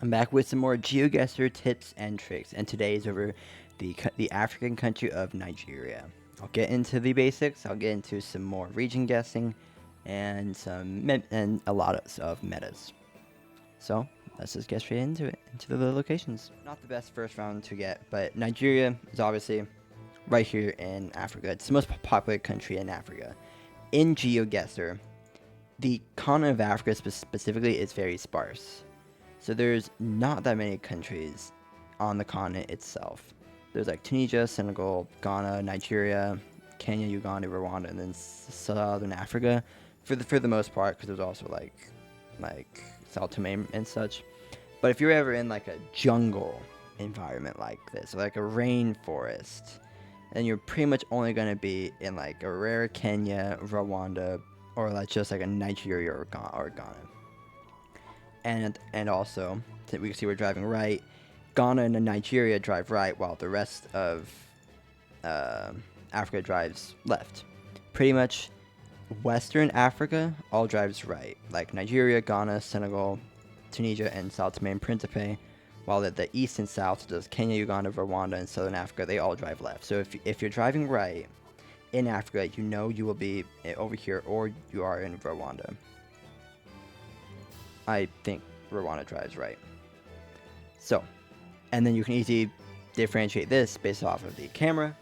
I'm back with some more GeoGuessr tips and tricks, and today is over the African country of Nigeria. I'll get into the basics. I'll get into some more region guessing, and and a lot of metas. So let's just get straight into it, into the locations. Not the best first round to get, but Nigeria is obviously right here in Africa. It's the most popular country in Africa. In GeoGuessr, the continent of Africa specifically is very sparse. So there's not that many countries on the continent itself. There's like Tunisia, Senegal, Ghana, Nigeria, Kenya, Uganda, Rwanda, and then Southern Africa for the most part, because there's also like Sao Tome and such. But if you're ever in like a jungle environment like this, or like a rainforest, then you're pretty much only going to be in like a rare Kenya, Rwanda, or like just like a Nigeria or Ghana. And also, we can see we're driving right. Ghana and Nigeria drive right, while the rest of Africa drives left. Pretty much, Western Africa all drives right, like Nigeria, Ghana, Senegal, Tunisia, and Sao Tome and Principe. While the east and south does Kenya, Uganda, Rwanda, and Southern Africa, they all drive left. So if you're driving right in Africa, you know you will be over here, or you are in Rwanda. I think Rwanda drives right. So, and then you can easily differentiate this based off of the camera,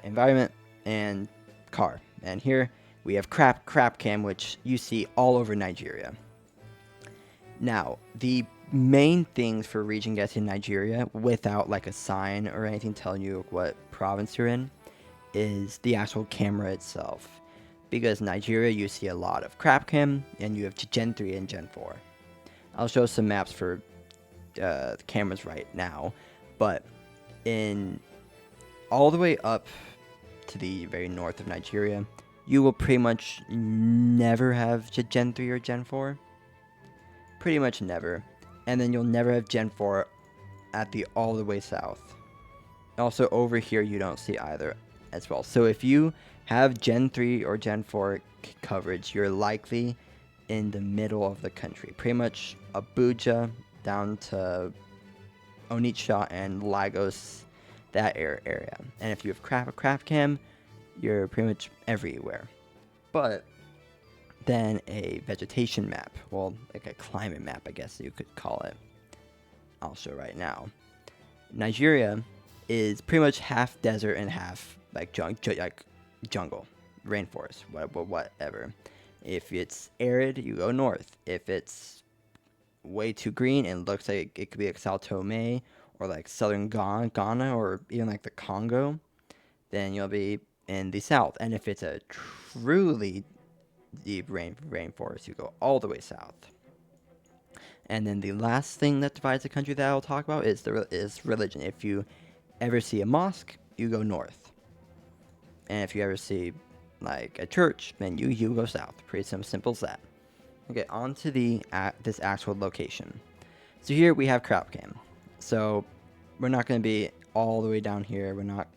environment, and car. And here we have crap cam, which you see all over Nigeria. Now, the main things for region guessing Nigeria, without like a sign or anything telling you what province you're in, is the actual camera itself. Because Nigeria, you see a lot of crap cam, and you have Gen 3 and Gen 4. I'll show some maps for the cameras right now, but in all the way up to the very north of Nigeria, you will pretty much never have Gen 3 or Gen 4. Pretty much never. And then you'll never have Gen 4 at the all the way south. Also, over here, you don't see either as well. So if you have Gen 3 or Gen 4 coverage, you're likely in the middle of the country. Pretty much Abuja down to Onitsha and Lagos, that area. And if you have craft cam, you're pretty much everywhere. But then a vegetation map, well, like a climate map, I guess you could call it, I'll show right now. Nigeria is pretty much half desert and half like jungle, rainforest, whatever. If it's arid, you go north. If it's way too green and looks like it could be like Sao Tome or like southern Ghana or even like the Congo, then you'll be in the south. And if it's a truly deep rainforest, you go all the way south. And then the last thing that divides the country that I'll talk about is religion. If you ever see a mosque, you go north. And if you ever see like a church, then you go south. Pretty simple as that. Okay, on to this actual location. So here we have crop cam. So we're not going to be all the way down here. We're not.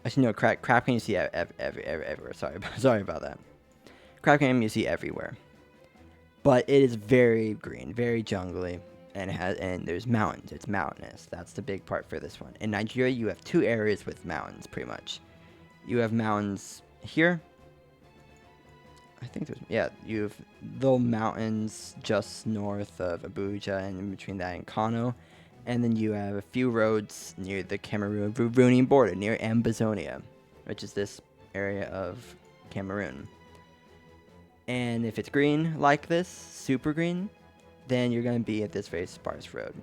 Actually, no, crap cam you see everywhere. Sorry about that. Crop cam you see everywhere. But it is very green, very jungly, and there's mountains. It's mountainous. That's the big part for this one. In Nigeria, you have two areas with mountains, pretty much. You have mountains here. I think you have little mountains just north of Abuja, and in between that and Kano. And then you have a few roads near the Cameroonian border, near Ambazonia, which is this area of Cameroon. And if it's green like this, super green, then you're going to be at this very sparse road.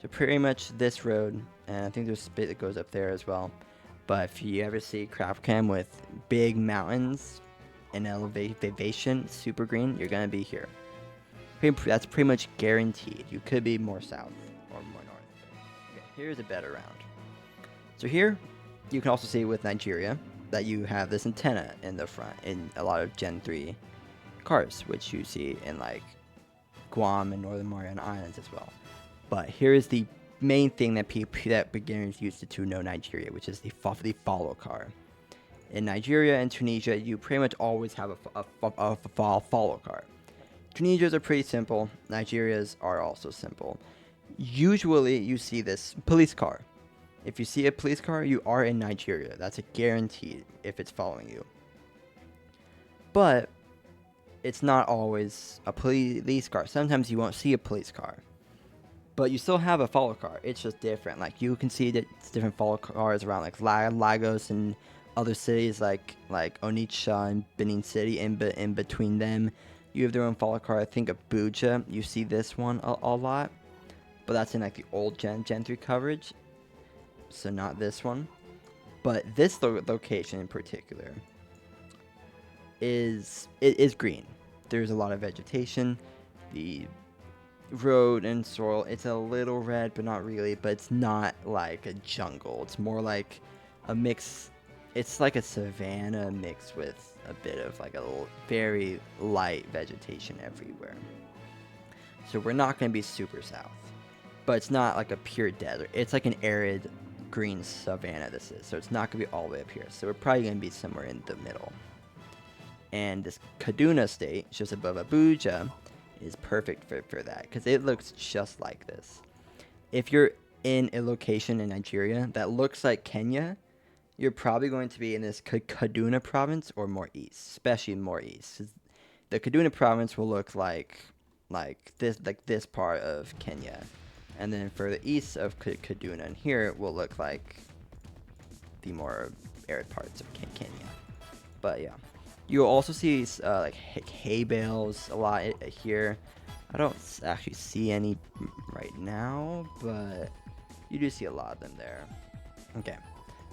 So pretty much this road, and I think there's a bit that goes up there as well. But if you ever see crop cam with big mountains and elevation, super green, you're going to be here. That's pretty much guaranteed. You could be more south or more north. Okay, here's a better round. So here, you can also see with Nigeria that you have this antenna in the front in a lot of Gen 3 cars, which you see in like Guam and Northern Mariana Islands as well. But here is the main thing that beginners use to know Nigeria, which is the follow car. In Nigeria and Tunisia, you pretty much always have a follow car. Tunisia's are pretty simple. Nigeria's are also simple. Usually you see this police car. If you see a police car, you are in Nigeria. That's a guarantee if it's following you. But it's not always a police car. Sometimes you won't see a police car. But you still have a follow car. It's just different. Like, you can see that it's different follow cars around, like Lagos and other cities like Onitsha and Benin City. In between them, you have their own follow car. I think Abuja, you see this one a lot. But that's in like the old Gen 3 coverage. So not this one. But this location in particular is green. There's a lot of vegetation. The road and soil, it's a little red, but not really. But it's not like a jungle. It's more like a mix. It's like a savanna mixed with a bit of like a very light vegetation everywhere. So we're not going to be super south. But it's not like a pure desert. It's like an arid green savanna this is. So it's not going to be all the way up here. So we're probably going to be somewhere in the middle. And this Kaduna state, just above Abuja, is perfect for that. Because it looks just like this. If you're in a location in Nigeria that looks like Kenya, you're probably going to be in this Kaduna province or more east. Especially more east. The Kaduna province will look like this part of Kenya. And then further east of Kaduna and here, it will look like the more arid parts of Kenya. But yeah. You'll also see like hay bales a lot here. I don't actually see any right now, but you do see a lot of them there. Okay.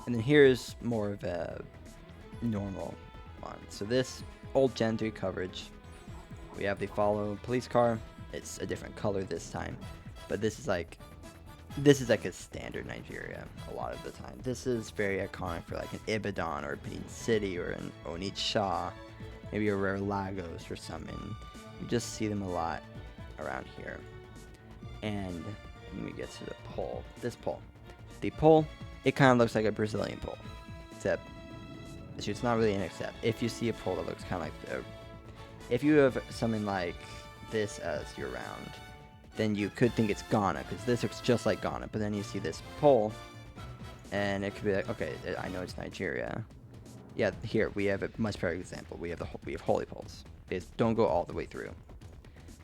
And then here's more of a normal one. So this old Gen 3 coverage, we have the follow police car. It's a different color this time. But this is like a standard Nigeria a lot of the time. This is very iconic for like an Ibadan or Benin City or an Onitsha, maybe a rare Lagos or something. You just see them a lot around here. And when we get to the pole, this pole. The pole, it kind of looks like a Brazilian pole. Except, it's not really an except. If you see a pole that looks kind of like, if you have something like this as your round, then you could think it's Ghana, because this looks just like Ghana. But then you see this pole, and it could be like, okay, I know it's Nigeria. Yeah, here we have a much better example. We have holy poles. They don't go all the way through,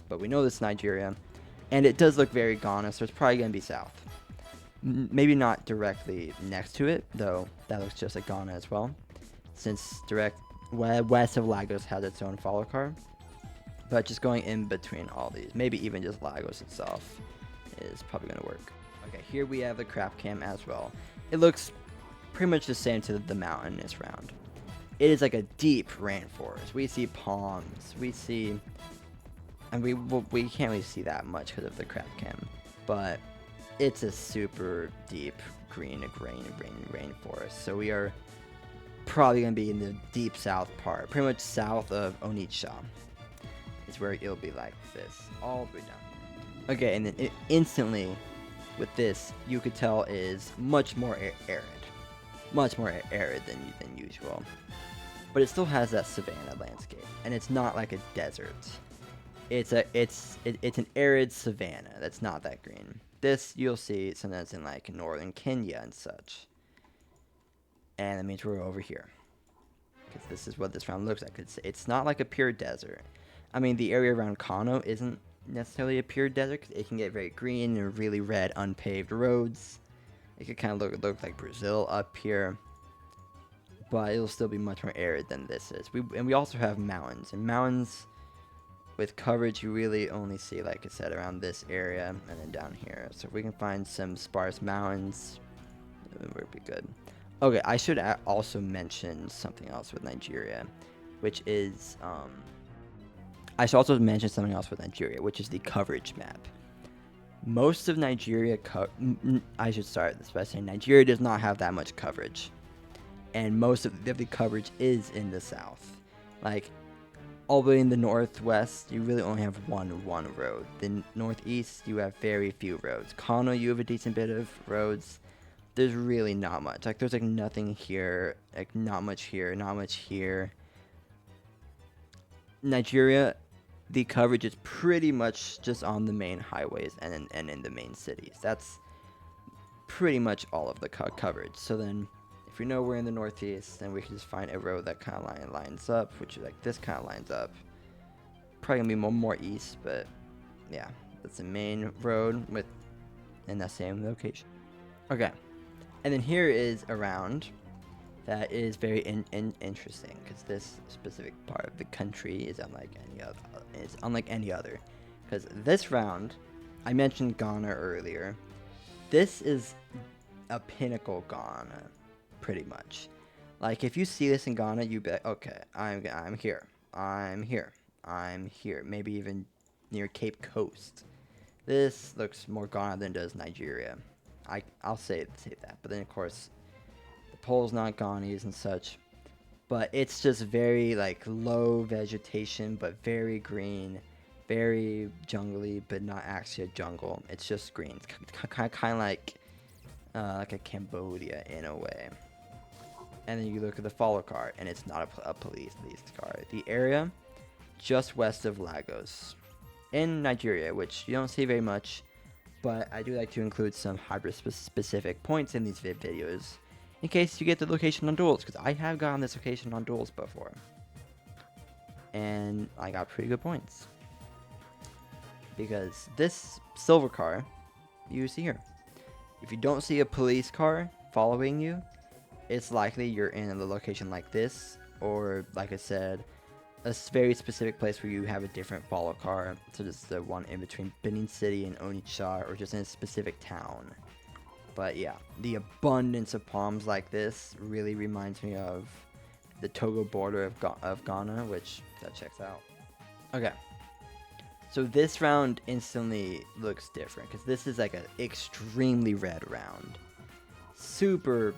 but we know this is Nigeria, and it does look very Ghana, so it's probably gonna be south. Maybe not directly next to it, though. That looks just like Ghana as well, since direct west of Lagos has its own follow car. But just going in between all these, maybe even just Lagos itself, is probably going to work. Okay, here we have the crap cam as well. It looks pretty much the same to the mountain this round. It is like a deep rainforest. We see palms. We see... And we can't really see that much because of the crap cam. But it's a super deep green rainforest. So we are probably going to be in the deep south part. Pretty much south of Onitsha. Is where it'll be like this all the way down. Okay, and then instantly with this, you could tell is much more arid than usual. But it still has that savanna landscape, and it's not like a desert. It's an arid savanna that's not that green. This you'll see sometimes in like northern Kenya and such. And that means we're over here, because this is what this round looks like. It's not like a pure desert. I mean, the area around Kano isn't necessarily a pure desert, because it can get very green and really red unpaved roads. It could kind of look like Brazil up here, but it'll still be much more arid than this is. We also have mountains, and mountains with coverage you really only see, like I said, around this area and then down here. So if we can find some sparse mountains, it would be good. Okay, I should also mention something else with Nigeria, which is I should also mention something else with Nigeria, which is the coverage map. Most of Nigeria, I should start this by saying Nigeria does not have that much coverage. And most of the coverage is in the south. Like, all the way in the northwest, you really only have one road. The northeast, you have very few roads. Kano, you have a decent bit of roads. There's really not much. Like, there's like nothing here, like not much here, not much here. Nigeria, the coverage is pretty much just on the main highways and in the main cities. That's pretty much all of the coverage. So then, if we know we're in the northeast, then we can just find a road that kind of lines up, which is like this kind of lines up. Probably gonna be more east, but yeah, that's the main road with in that same location. Okay, and then here is a round that is very interesting because this specific part of the country is unlike any other. Because this round, I mentioned Ghana earlier. This is a pinnacle Ghana, pretty much. Like if you see this in Ghana, you bet, okay, I'm here, I'm here, I'm here. Maybe even near Cape Coast. This looks more Ghana than does Nigeria. I'll say that. But then of course, the pole's not Ghanese and such. But it's just very like low vegetation, but very green, very jungly, but not actually a jungle. It's just green. It's kind of like a Cambodia in a way. And then you look at the follow car, and it's not a police car. The area just west of Lagos in Nigeria, which you don't see very much, but I do like to include some hyper-specific points in these videos in case you get the location on duels, because I have gotten this location on duels before, and I got pretty good points. Because this silver car, you see here, if you don't see a police car following you, it's likely you're in a location like this, or like I said, a very specific place where you have a different follow car, so just the one in between Benin City and Onitsha, or just in a specific town. But yeah, the abundance of palms like this really reminds me of the Togo border of Ghana, which that checks out. Okay, so this round instantly looks different, because this is like an extremely red round. Super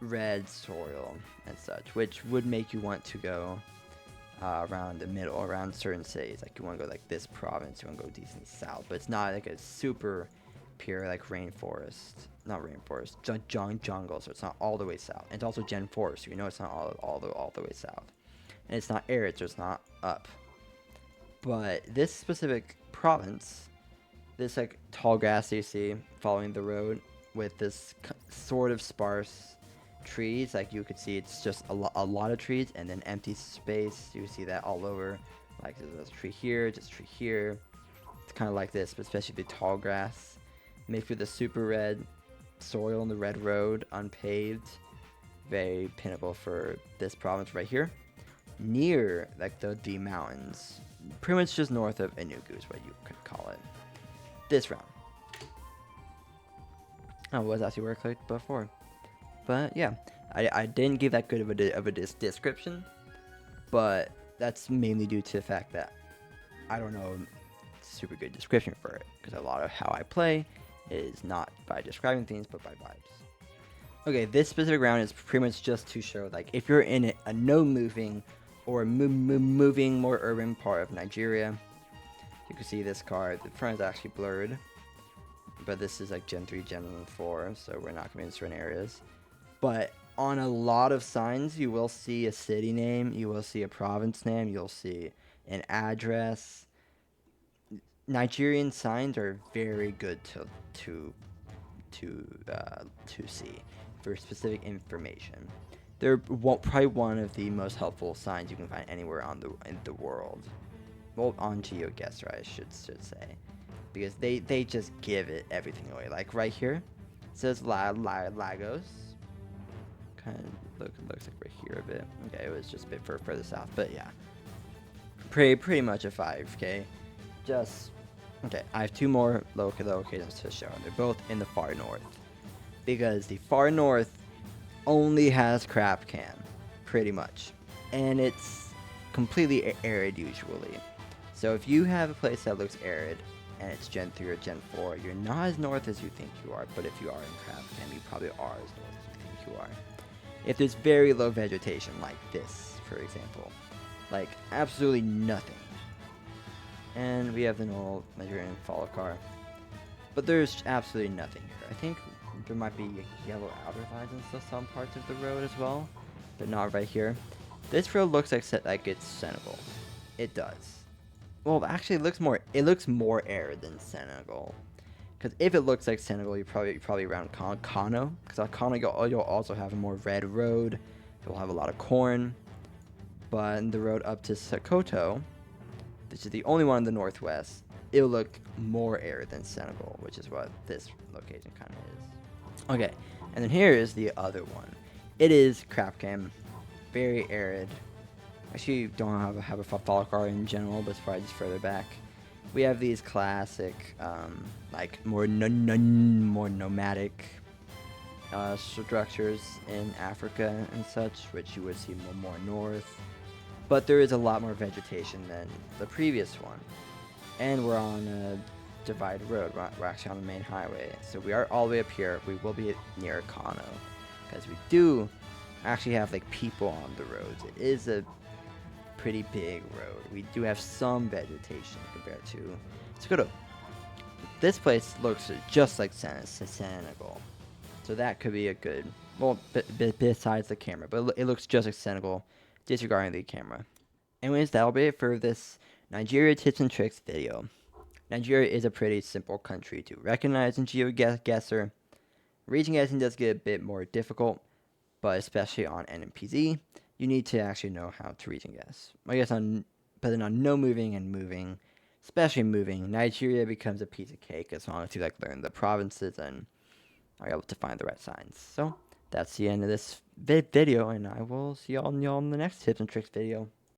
red soil and such, which would make you want to go around the middle, around certain cities. Like you want to go like this province, you want to go decently south, but it's not like a super pure like jungle, so it's not all the way south. And it's also Gen 4, so you know it's not all the way south. And it's not arid, so it's not up. But this specific province, this like tall grass you see following the road with this sort of sparse trees, like you could see it's just a lot of trees and then empty space. You see that all over, like there's a tree here, just a tree here. It's kind of like this, but especially the tall grass mixed with the super red soil and the red road, unpaved. Very pinnacle for this province right here, near like the mountains, pretty much just north of Enugu is what you could call it. This round, was actually where I clicked before. But yeah, I didn't give that good of a description, but that's mainly due to the fact that I don't know super good description for it, because a lot of how I play is not by describing things, but by vibes. Okay, this specific round is pretty much just to show, like, if you're in a no moving or moving more urban part of Nigeria, you can see this card. The front is actually blurred, but this is like Gen 3, Gen 4, so we're not going to be in certain areas. But on a lot of signs, you will see a city name, you will see a province name, you'll see an address. Nigerian signs are very good to see for specific information. They're probably one of the most helpful signs you can find anywhere in the world. Well, on GeoGuessr, I should say, because they just give it everything away. Like right here, it says Lagos. Kind of looks like we're here a bit. Okay, it was just a bit further south, but yeah, pretty much a 5K. Just okay. I have two more locations to show. They're both in the far north, because the far north only has crap can, pretty much, and it's completely arid usually. So if you have a place that looks arid and it's Gen 3 or Gen 4, you're not as north as you think you are. But if you are in crap can, you probably are as north as you think you are. If there's very low vegetation like this, for example, like absolutely nothing, and we have the normal Nigerian follow car, but there's absolutely nothing here. I think there might be yellow outer lines in some parts of the road as well, but not right here. This road looks like it's centerable. It does. Well, actually, it looks more arid than Senegal. Because if it looks like Senegal, you're probably around Kano. Because Kano, you'll also have a more red road. You'll have a lot of corn. But the road up to Sokoto, which is the only one in the northwest, it'll look more arid than Senegal, which is what this location kind of is. Okay, and then here is the other one. It is Crapcam, very arid. Actually, don't have a Falkar in general, but it's probably just further back. We have these classic, like more nomadic structures in Africa and such, which you would see more north. But there is a lot more vegetation than the previous one, and we're on a divided road. We're actually on the main highway, so we are all the way up here. We will be near Kano, because we do actually have like people on the roads. It is a pretty big road. We do have some vegetation compared to Sokoto. This place looks just like Senegal, so that could be a good. Well, besides the camera, but it looks just like Senegal, disregarding the camera. Anyways, that'll be it for this Nigeria tips and tricks video. Nigeria is a pretty simple country to recognize in GeoGuessr. Region guessing does get a bit more difficult, but especially on NMPZ, you need to actually know how to region guess. I guess but then on no moving and moving, especially moving, Nigeria becomes a piece of cake as long as you like learn the provinces and are able to find the right signs. So that's the end of this video, and I will see y'all in the next tips and tricks video.